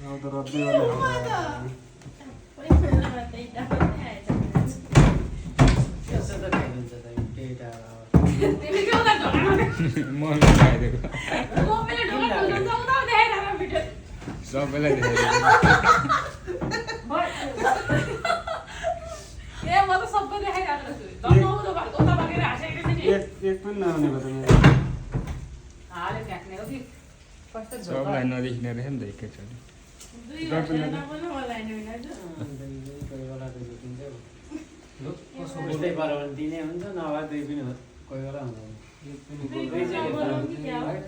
अब त रद्दै गर्ने त्यसो त खाइदिन्छ त केही टाढा म खाइदिएको सबैलाई देखाइदिएको एक पनि नआउने भयो त सबलाई नदेखिने रहेछ नि त एकैचोटि कोही बेला त झुकिन्छ उस्तै पऱ्यो भने दिने हुन्छ नभए दुई पनि हो कोही बेला हुँदैन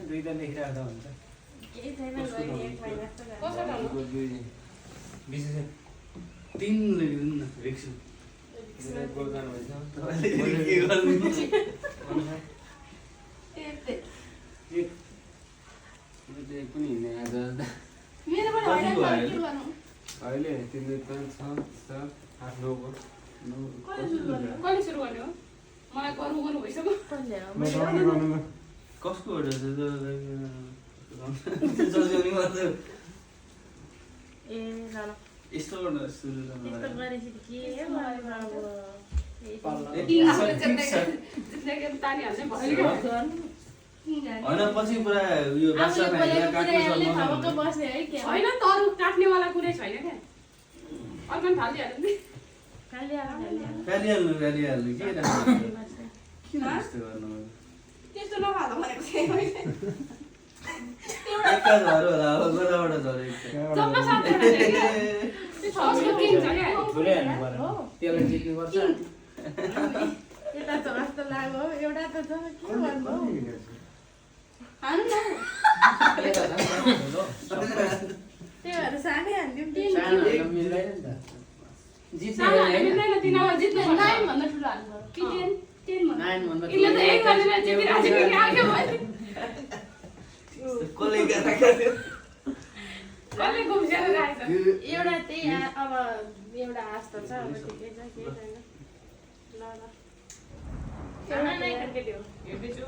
दुई त लेखिराख्दा हुन्छ तीन लेखिदिनु न रिक्सु पनि हिँड्ने आज अहिले 3 5 6 7 8 9 कहिले सुरु गर्ने हो मलाई गर्नु भइसक्यो कसको order छ जल्दी मात्र यस्तो गर्न सुरु होइन पछि पुरा यो बासा छैन तरु काट्नेवाला कुनै छैन क्या अर्को थालिहाल्नु नि फ्यालिहाल्नु के किन यस्तो गर्नु त्यस्तो नखाला भनेको थिएँ मैले एका झरो होला अब गोदाबाट झरो जम्मा साथीहरु छ क्या त्यो छको किङ छ क्या ठुलै हाल्नु पर्यो त्यसलाई जिक्नु पर्छ एउटा त जस्तो लाग्यो एउटा त छ के गर्नु हाल्नु न त्यो भएर सानै हाल्दिउँ सानो मिल्दैन नि त सानो मिल्दैन तिनीलाई जित्नु 9 भन्दा ठुलो हाल्नु कि 10 भन्दा 9 भन्दा इले त एक गरेर जितिरहेको छ कि आगे भयो कसले कसले घुम्सेर राखेछ एउटा त्यही अब एउटा आश त छ अब ठिकै छ के छैन ल सानो नै क्रिकेट हो हेर्दैछु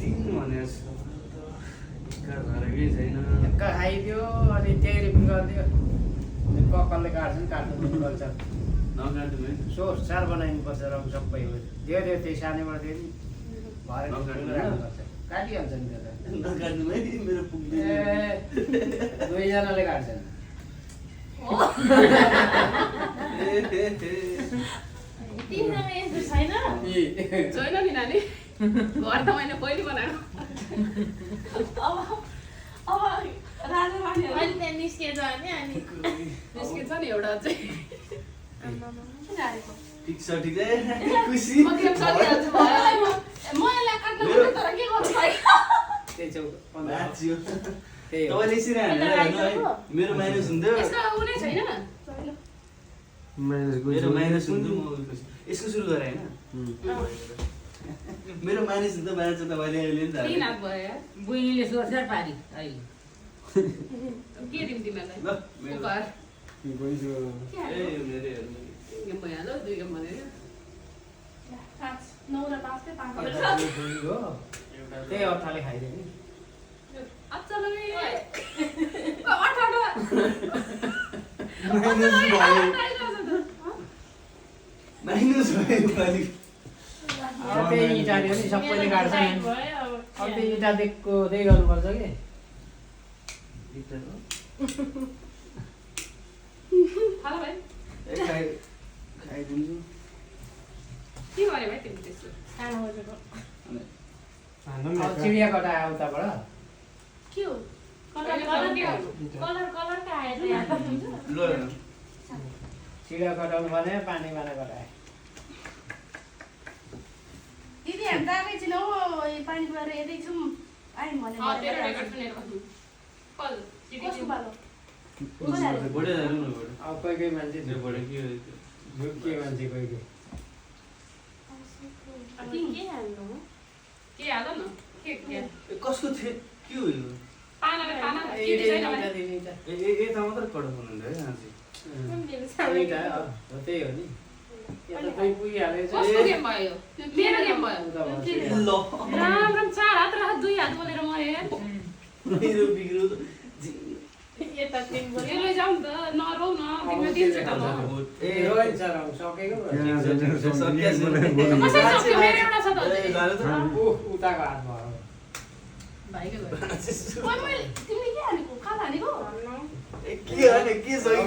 तीन भनेर एका झरो केही छैन एक खाइदियो अनि त्यही रिपिट गरिदियो अनि ककलले काट्छ नि काट्नु दिनुपर्छ नकाट्नु है सोर सार बनाइनुपर्छ रङ सबै हो दियो त्यही सानैबाट दियो नि भरे राख्नुपर्छ काटिहाल्छ नि त्यो त नकाट्नु है मेरो पुग्दैन दुईजनाले काट्छन् तिमीसँग यस्तो छैन छैन नि नानी घर त मैले पहिले बनाएको अब राजा रानी अहिले त्यहाँ निस्केछ भने अनि निस्किन्छ नि एउटा चाहिँ किन हालेको ठिक छ ठिक है खुसी म गेम चलिहाल्छु भयो म यसलाई काट्न पर्यो तर के गर्नु भाइ त्यही चौक बाँच्यो त्यही हो तपाईँले यसरी हानेर हेर्नु है मेरो माइनस हुन्थ्यो यसको कुनै छैन मेरो माइनस हुन्थ्यो म यसको सुरु गरेँ होइन मेरो माइनस हुन्थ्यो बाँच्छ तपाईँले अहिले नि त 3 हात भयो यार बुइनीले सोचेर पारी अहिले के दिउँ तिमीहरूलाई ल मेरो उपहार ए मेरो हेर्नु गेम भइहाल्यो 2 गेम भनेर 5 9 र 5 चाहिँ 5 हो त्यही अर्थले खाइदियो नि अचल माइनस भयो पालि त्यही इँटा दियो नि सबैले काट्छ नि अब त्यही इँटा दिएको त्यही गर्नुपर्छ कि हेलो भाइ खाइदिन्छु के गरे भाइ तिमी त्यसो खाना बजेको चिडिया कटा आयो उताबाट के हो कलर का आएछ यहाँ त हुन्छ ल चिडिया कटाउनु भने पानीमा कटाए दिदी हामी त आएकै छैनौँ पानी परेर हेर्दैछौँ आयौँ भने तेरो रेकर्ड सुनेर भन्नु कल कसको पालो बढे हेर्नु न बढे अब कोही कोही मान्छे त्यो बढे के हो झुक्के मान्छे कोही कोही के हाल्नु हो के हाल न के कसको थियो के हो यो पाना के छैन भने यता मात्र कडक हुनुहुन्थ्यो है साँच्चै त्यही हो त्यही हो नि यहाँ त कोही पुगिहालेछ कसको गेम भयो मेरो गेम भयो ल राम राम 4 हात र 2 हात बोलेर म यार मेरो बिग्रो यता तिन भयो यसले जाउँ त नरौ न तिमीले दिन्छु त म ए रोइन सर अब सकेको भयो कसै सक्यो मेरो एउटा छ त अझै। उताको हात भयो भाइको भयो ओइ मैले तिमीले के हालेको काला हालेको के हाने के सही